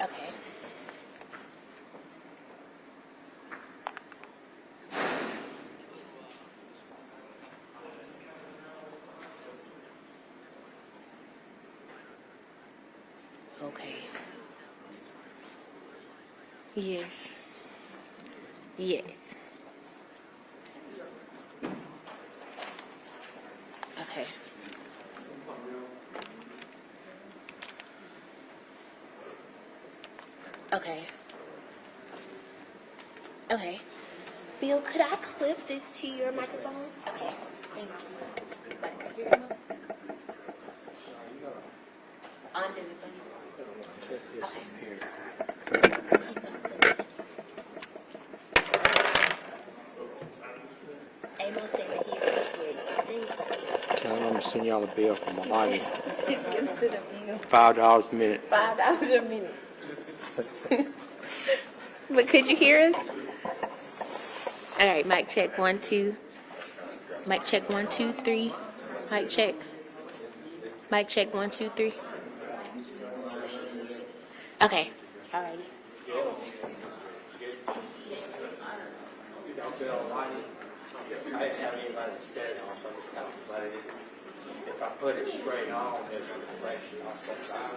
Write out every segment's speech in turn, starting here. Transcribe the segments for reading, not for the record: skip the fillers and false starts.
Okay. Okay. Yes. Yes. Okay. Okay. Okay. Bill, could I clip this to your microphone? Okay. Thank you. Right here. Under the phone. Check this Okay. in here. He's gonna clip it. Amos said that he appreciates it. Tell them to send y'all a bill for my lighting. He's gonna send a bill. $5 a minute. $5 a minute. But could you hear us? All right, mic check 1 2. Mic check 1 2 3. Mic check. Mic check 1 2 3. Okay. All right. I didn't have anybody to set it on, so I just kind of let it. If I put it straight on, there's a reflection off that side.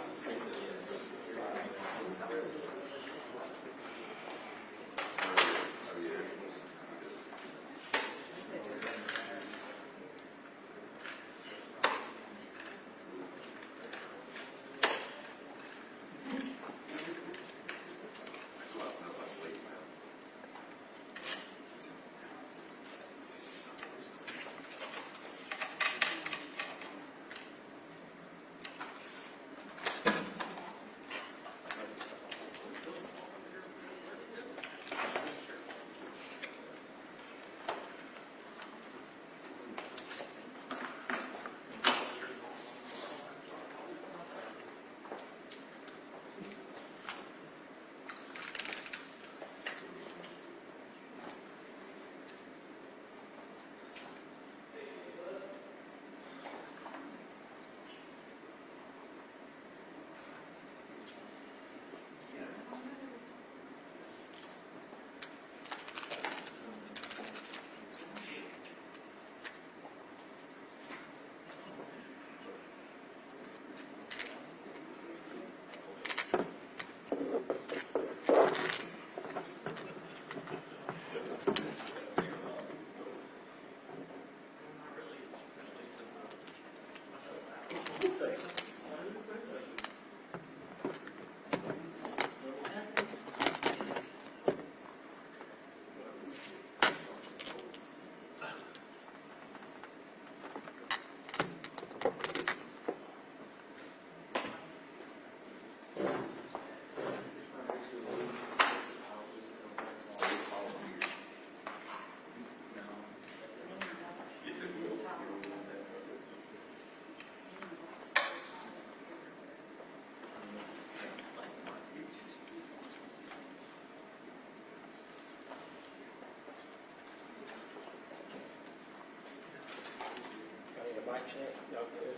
Mic check. Y'all good?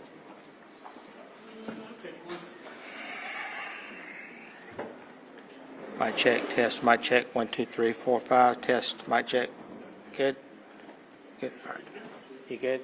Mic check, test, mic check, 1 2 3 4 5, test, mic check. Good? Good, all right. You good?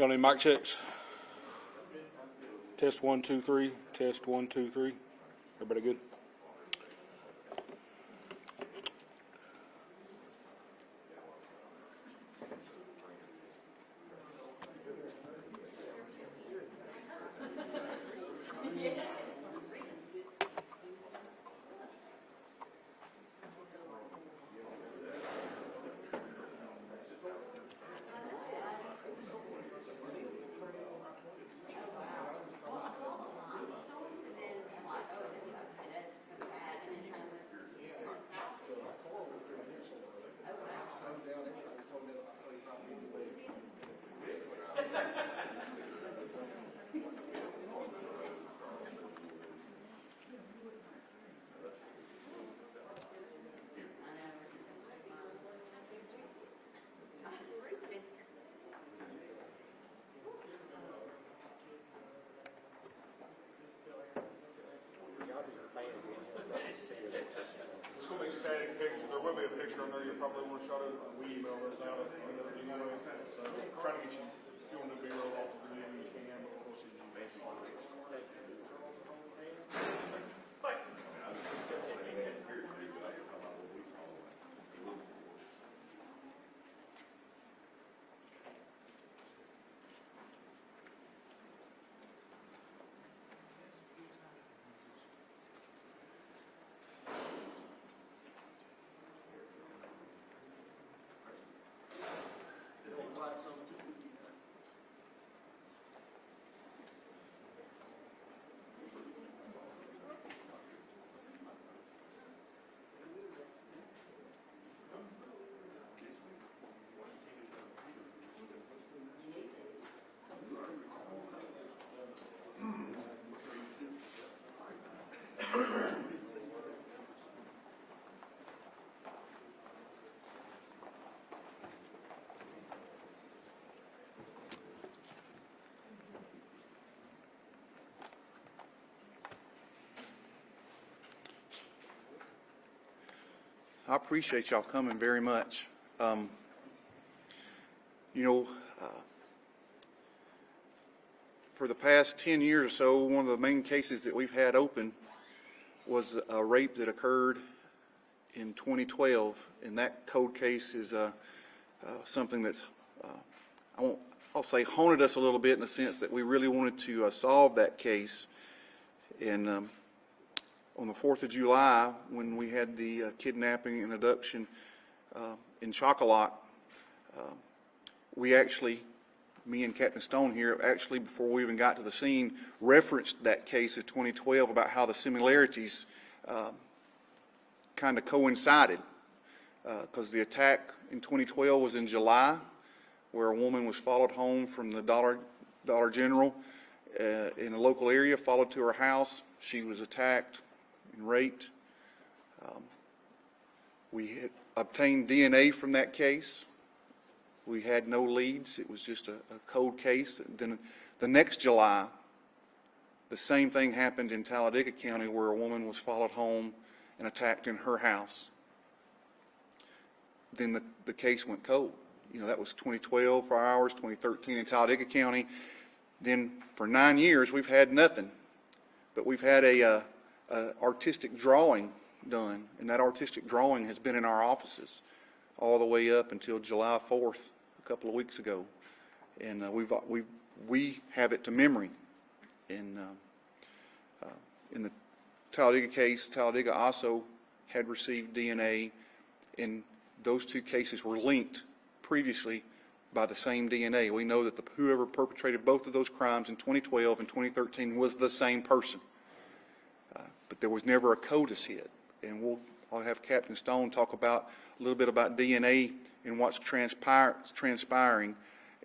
Got any mic checks? Test 1, 2, 3. Test 1, 2, 3. Everybody good? Y'all be playing again, let's see if it just. It's going to be a static picture. There will be a picture on there. You probably want to shot it. We email those out anyway. So try to get you, if you want to be real off of the video, you can, but we'll see you basically. I appreciate y'all coming very much. You know, for the past 10 years or so, one of the main cases that we've had open was a rape that occurred in 2012, and that code case is something that's, I'll say, haunted us a little bit in the sense that we really wanted to solve that case. And on the 4th of July, when we had the kidnapping and abduction in Chocolate, we actually, me and Captain Stone here, actually before we even got to the scene, referenced that case of 2012 about how the similarities kind of coincided. Because the attack in 2012 was in July, where a woman was followed home from the Dollar General in a local area, followed to her house. She was attacked and raped. We had obtained DNA from that case. We had no leads. It was just a cold case. Then the next July, the same thing happened in Talladega County, where a woman was followed home and attacked in her house. Then the case went cold. You know, that was 2012 for ours, 2013 in Talladega County. Then for 9 years, we've had nothing. But we've had a artistic drawing done, and that artistic drawing has been in our offices all the way up until July 4th, a couple of weeks ago. And we have it to memory. And in the Talladega case, Talladega also had received DNA, and those two cases were linked previously by the same DNA. We know that whoever perpetrated both of those crimes in 2012 and 2013 was the same person. But there was never a CODIS hit. And I'll have Captain Stone talk a little bit about DNA and what's transpiring,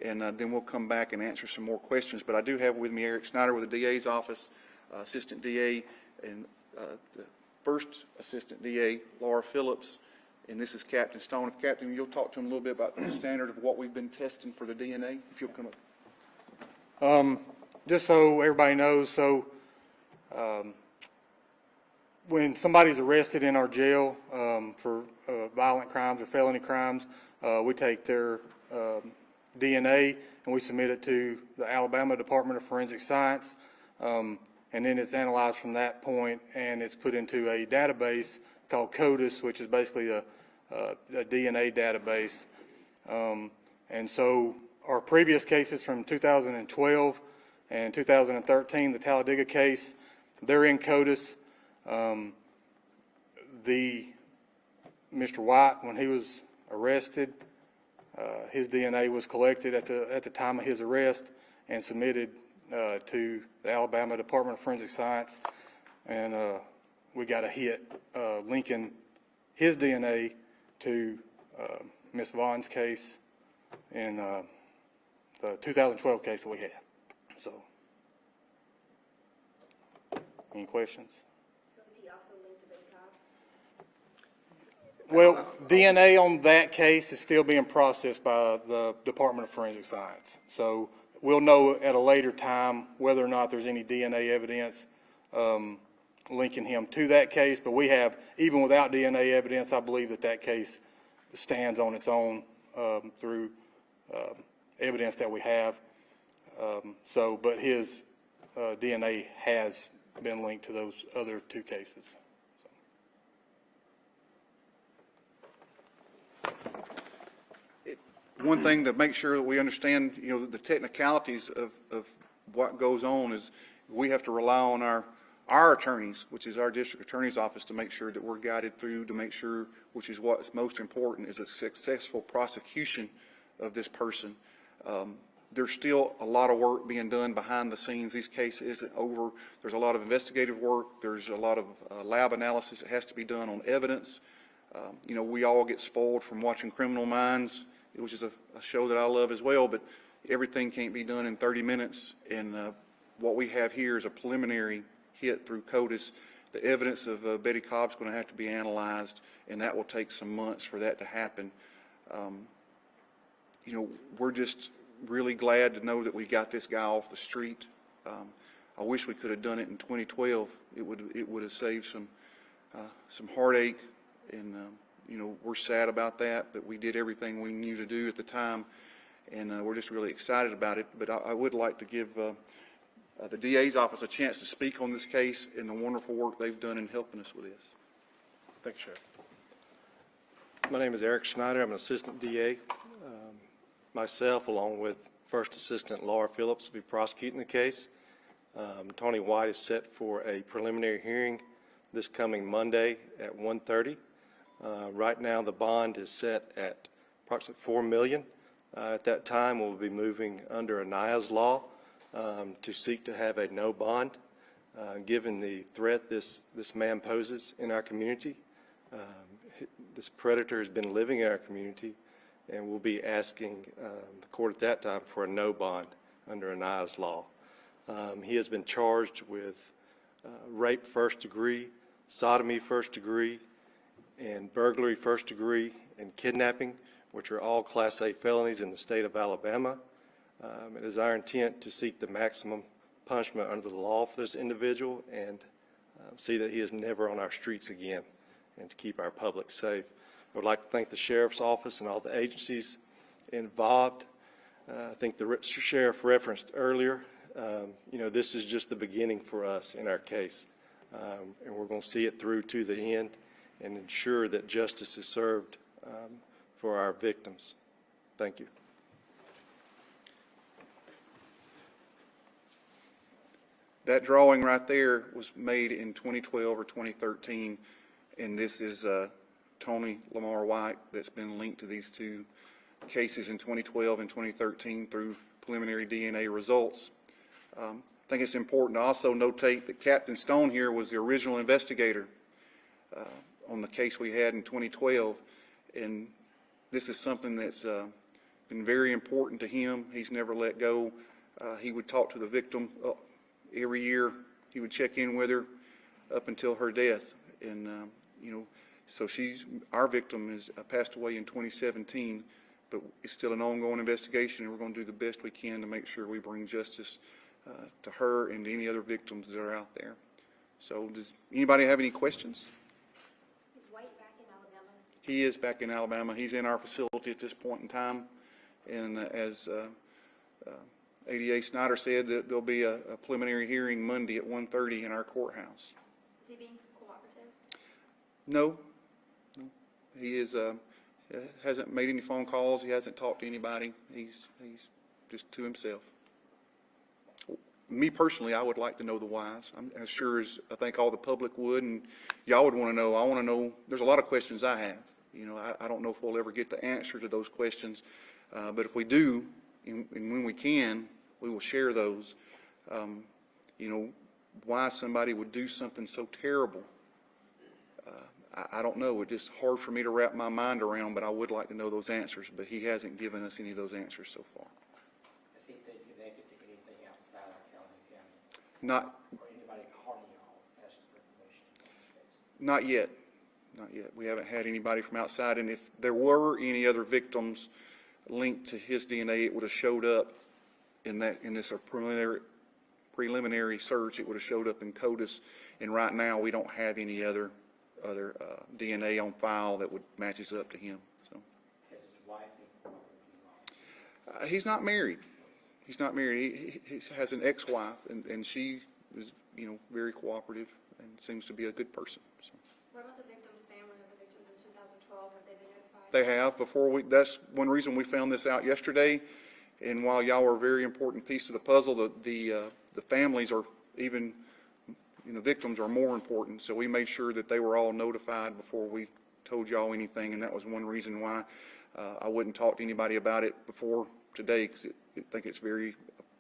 and then we'll come back and answer some more questions. But I do have with me Eric Snyder with the DA's office, Assistant DA, and the first Assistant DA, Laura Phillips, and this is Captain Stone. If Captain, you'll talk to him a little bit about the standard of what we've been testing for the DNA, if you'll come up. Just so everybody knows, when somebody's arrested in our jail for violent crimes or felony crimes, we take their DNA, and we submit it to the Alabama Department of Forensic Science. And then it's analyzed from that point, and it's put into a database called CODIS, which is basically a DNA database. And so our previous cases from 2012 and 2013, the Talladega case, they're in CODIS. Mr. White, when he was arrested, his DNA was collected at the time of his arrest and submitted to the Alabama Department of Forensic Science, and we got a hit linking his DNA to Ms. Vaughn's case in the 2012 case that we had. So, any questions? So is he also linked to Betty Cobb? Well, DNA on that case is still being processed by the Department of Forensic Science. So we'll know at a later time whether or not there's any DNA evidence linking him to that case. But we have, even without DNA evidence, I believe that case stands on its own through evidence that we have. But his DNA has been linked to those other two cases. One thing to make sure that we understand, the technicalities of what goes on is we have to rely on our attorneys, which is our district attorney's office, to make sure that we're guided through, to make sure, which is what's most important, is a successful prosecution of this person. There's still a lot of work being done behind the scenes. These cases isn't over. There's a lot of investigative work. There's a lot of lab analysis that has to be done on evidence. We all get spoiled from watching Criminal Minds, which is a show that I love as well, but everything can't be done in 30 minutes. And what we have here is a preliminary hit through CODIS. The evidence of Betty Cobb's going to have to be analyzed, and that will take some months for that to happen. We're just really glad to know that we got this guy off the street. I wish we could have done it in 2012. It would have saved some heartache, and we're sad about that, but we did everything we knew to do at the time, and we're just really excited about it. But I would like to give the DA's office a chance to speak on this case and the wonderful work they've done in helping us with this. Thank you, Sheriff. My name is Eric Schneider. I'm an assistant DA. Myself, along with First Assistant Laura Phillips, will be prosecuting the case. Tony White is set for a preliminary hearing this coming Monday at 1:30. Right now, the bond is set at approximately $4 million. At that time, we'll be moving under Anaya's law to seek to have a no bond, given the threat this man poses in our community. This predator has been living in our community, and we'll be asking the court at that time for a no bond under Anaya's law. He has been charged with rape first degree, sodomy first degree, and burglary first degree, and kidnapping, which are all Class A felonies in the state of Alabama. It is our intent to seek the maximum punishment under the law for this individual and see that he is never on our streets again, and to keep our public safe. I would like to thank the Sheriff's Office and all the agencies involved. I think the Sheriff referenced earlier, this is just the beginning for us in our case. And we're going to see it through to the end and ensure that justice is served for our victims. Thank you. That drawing right there was made in 2012 or 2013, and this is Tony Lamar White that's been linked to these two cases in 2012 and 2013 through preliminary DNA results. I think it's important to also notate that Captain Stone here was the original investigator on the case we had in 2012, and this is something that's been very important to him. He's never let go. He would talk to the victim every year. He would check in with her up until her death, and so our victim is passed away in 2017, but it's still an ongoing investigation, and we're going to do the best we can to make sure we bring justice to her and to any other victims that are out there. So does anybody have any questions? Is White back in Alabama? He is back in Alabama. He's in our facility at this point in time, And as ADA Snyder said, that there'll be a preliminary hearing Monday at 1:30 in our courthouse. Is he being cooperative? No, he hasn't made any phone calls. He hasn't talked to anybody. He's just to himself. Me personally, I would like to know the whys. I'm as sure as I think all the public would, and y'all would want to know. I want to know. There's a lot of questions I have. I don't know if we'll ever get the answer to those questions, but if we do, and when we can, we will share those. Why somebody would do something so terrible, I don't know. It's just hard for me to wrap my mind around, but I would like to know those answers. But he hasn't given us any of those answers so far. Has he been connected to anything outside of Calhoun County? Not, Or anybody calling y'all asking for information on this case? not yet. Not yet. We haven't had anybody from outside, and if there were any other victims linked to his DNA, it would have showed up in this preliminary search. It would have showed up in CODIS, and right now we don't have any other DNA on file that would matches up to him. So Has his wife been cooperative with you all? he's not married. He's not married. He has an ex-wife, and she is very cooperative and seems to be a good person. So. What about the victim's family or the victims in 2012? Have they been notified? They have. That's one reason we found this out yesterday. And while y'all are a very important piece of the puzzle, the families are even, the victims are more important. So we made sure that they were all notified before we told y'all anything. And that was one reason why I wouldn't talk to anybody about it before today, because I think it's very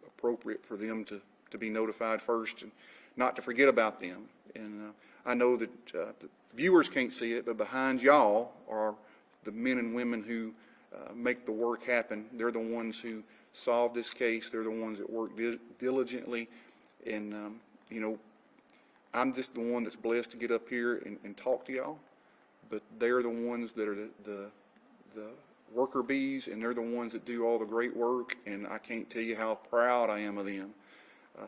appropriate for them to be notified first and not to forget about them. And I know that the viewers can't see it, but behind y'all are the men and women who make the work happen. They're the ones who solve this case. They're the ones that work diligently. And, I'm just the one that's blessed to get up here and talk to y'all. But they're the ones that are the worker bees, and they're the ones that do all the great work. And I can't tell you how proud I am of them,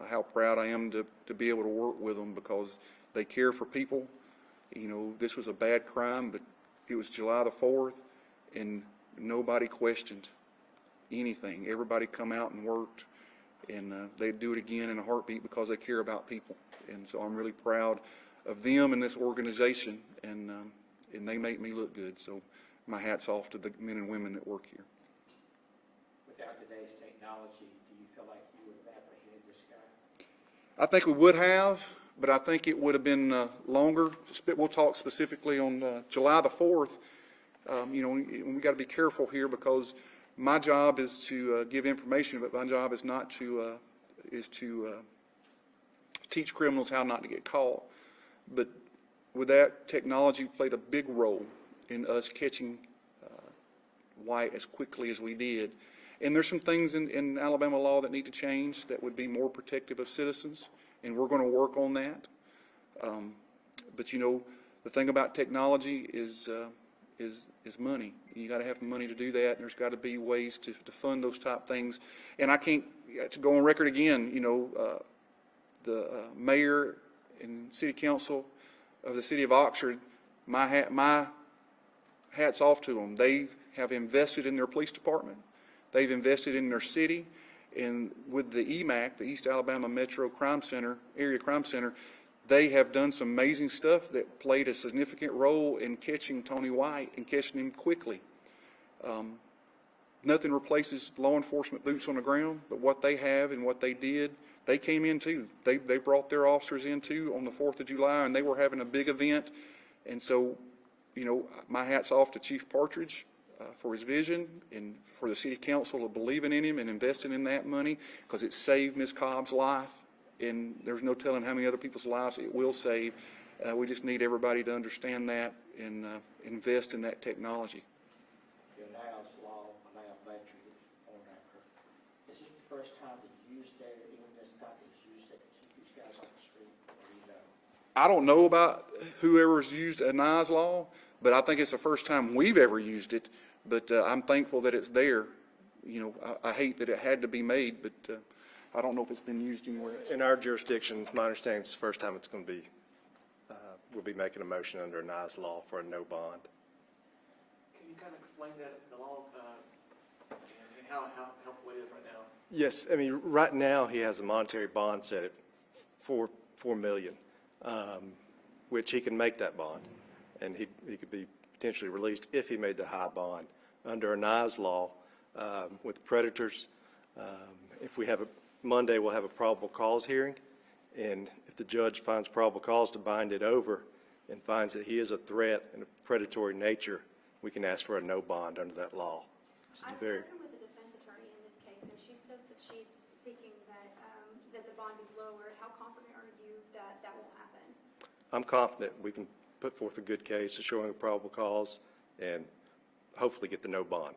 how proud I am to be able to work with them, because they care for people. This was a bad crime, but it was July the 4th, and nobody questioned anything. Everybody come out and worked, and they'd do it again in a heartbeat because they care about people. And so I'm really proud of them and this organization, and they make me look good. So my hat's off to the men and women that work here. Without today's technology, do you feel like you would have apprehended this guy? I think we would have, but I think it would have been longer. We'll talk specifically on July the 4th. We got to be careful here, because my job is to give information, but my job is not to teach criminals how not to get caught. But with that, technology played a big role in us catching White as quickly as we did. And there's some things in Alabama law that need to change that would be more protective of citizens, and we're going to work on that. But the thing about technology is money. You got to have money to do that, and there's got to be ways to fund those type things. And I can't, to go on record again, the mayor and city council of the city of Oxford, my hat's off to them. They have invested in their police department. They've invested in their city, and with the EMAC, the East Alabama Metro Crime Center, Area Crime Center, they have done some amazing stuff that played a significant role in catching Tony White and catching him quickly. Nothing replaces law enforcement boots on the ground, but what they have and what they did, they came in too. They brought their officers in too on the 4th of July, and they were having a big event. And so, my hat's off to Chief Partridge for his vision, and for the city council of believing in him and investing in that money, because it saved Ms. Cobb's life. And there's no telling how many other people's lives it will save. We just need everybody to understand that and invest in that technology. Your NOW's law, now Blanchard, that's on after. Is this the first time that you used that, even this time that you used it to keep these guys off the street, or do you know? I don't know about whoever's used a NI's law, but I think it's the first time we've ever used it. But I'm thankful that it's there. I hate that it had to be made, but I don't know if it's been used anywhere. In our jurisdiction, my understanding is the first time it's going to be, we'll be making a motion under a NI's law for a no bond. Can you kind of explain that, the law, and how helpful it is right now? Yes, I mean, right now, he has a monetary bond set at $4 million, which he can make that bond, and he could be potentially released if he made the high bond. Under Anai's law, with predators, if we have Monday, we'll have a probable cause hearing, and if the judge finds probable cause to bind it over and finds that he is a threat and a predatory nature, we can ask for a no bond under that law. It's I've very. spoken with the defense attorney in this case, and she says that she's seeking that, that the bond be lowered. How confident are you that that won't happen? I'm confident we can put forth a good case of showing a probable cause and hopefully get the no bond.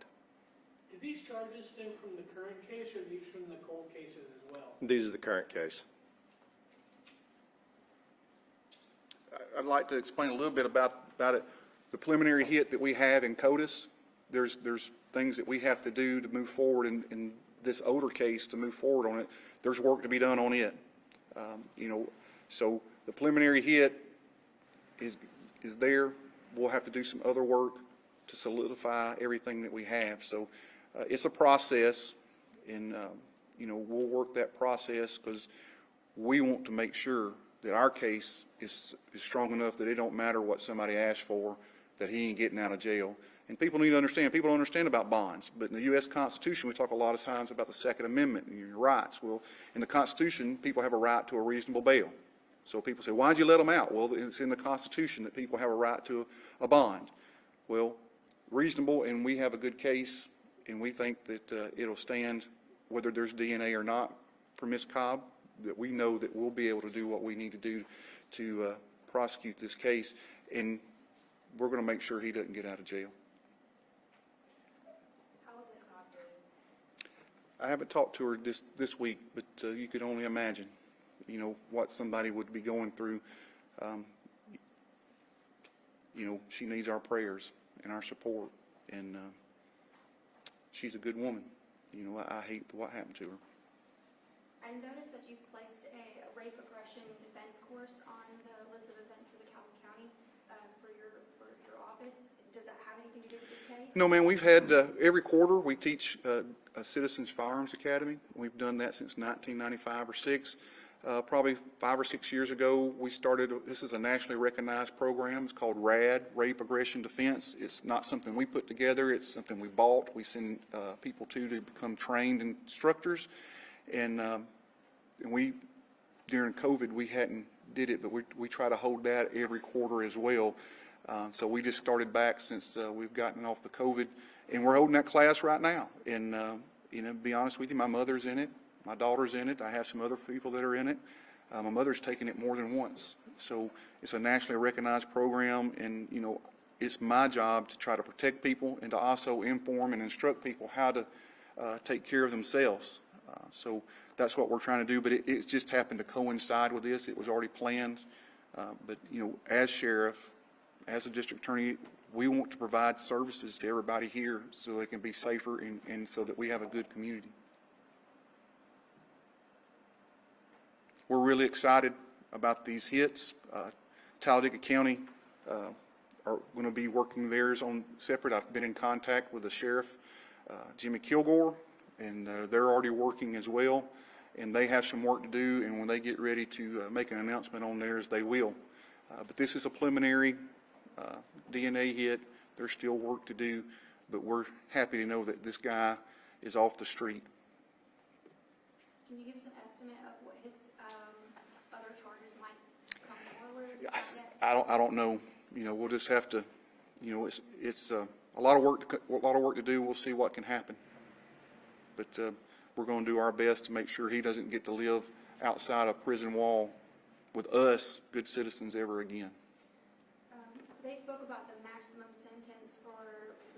Do these charges stem from the current case or are these from the cold cases as well? These are the current case. I'd like to explain a little bit about it. The preliminary hit that we have in CODIS, there's things that we have to do to move forward in this older case to move forward on it. There's work to be done on it. So the preliminary hit is there. We'll have to do some other work to solidify everything that we have. So it's a process, and we'll work that process because we want to make sure that our case is strong enough that it don't matter what somebody asks for, that he ain't getting out of jail. And people need to understand, people don't understand about bonds, but in the U.S. Constitution, we talk a lot of times about the Second Amendment and your rights. Well, in the Constitution, people have a right to a reasonable bail. So people say, why'd you let them out? Well, it's in the Constitution that people have a right to a bond. Well, reasonable, and we have a good case, and we think that it'll stand whether there's DNA or not for Ms. Cobb, that we know that we'll be able to do what we need to do to prosecute this case, and we're going to make sure he doesn't get out of jail. How is Ms. Cobb doing? I haven't talked to her this week, but you could only imagine, what somebody would be going through. She needs our prayers and our support, and she's a good woman. I hate what happened to her. I noticed that you've placed a rape aggression defense course on the list of events for the Calhoun County for your office. Does that have anything to do with this case? No, man, we've had, every quarter, we teach a Citizens Firearms Academy. We've done that since 1995 or 6. Probably 5 or 6 years ago, we started, this is a nationally recognized program. It's called RAD, Rape Aggression Defense. It's not something we put together. It's something we bought. We send people to become trained instructors. And we, during COVID, we hadn't did it, but we try to hold that every quarter as well. So we just started back since we've gotten off the COVID, and we're holding that class right now. And, to be honest with you, my mother's in it. My daughter's in it. I have some other people that are in it. My mother's taken it more than once. So it's a nationally recognized program, and, it's my job to try to protect people and to also inform and instruct people how to take care of themselves. So that's what we're trying to do, but it just happened to coincide with this. It was already planned. But, as sheriff, as a district attorney, we want to provide services to everybody here so they can be safer and so that we have a good community. We're really excited about these hits. Talladega County are going to be working theirs on separate. I've been in contact with the sheriff, Jimmy Kilgore, and they're already working as well. And they have some work to do, and when they get ready to make an announcement on theirs, they will. But this is a preliminary DNA hit. There's still work to do, but we're happy to know that this guy is off the street. Can you give us an estimate of what his other charges might come forward? I don't know. We'll just have to. It's a lot of work to do. We'll see what can happen. But we're going to do our best to make sure he doesn't get to live outside a prison wall with us, good citizens, ever again. They spoke about the maximum sentence for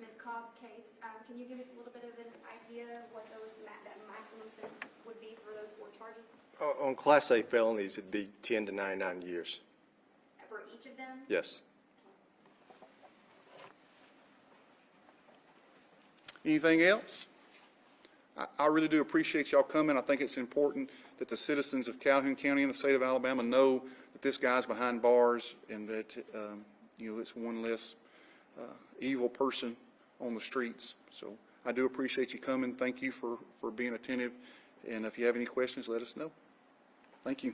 Ms. Cobb's case. Can you give us a little bit of an idea what that maximum sentence would be for those 4 charges? On Class A felonies, it'd be 10 to 99 years. For each of them? Yes. Anything else? I really do appreciate y'all coming. I think it's important that the citizens of Calhoun County and the state of Alabama know that this guy's behind bars and that, it's one less evil person on the streets. So I do appreciate you coming. Thank you for being attentive. And if you have any questions, let us know. Thank you.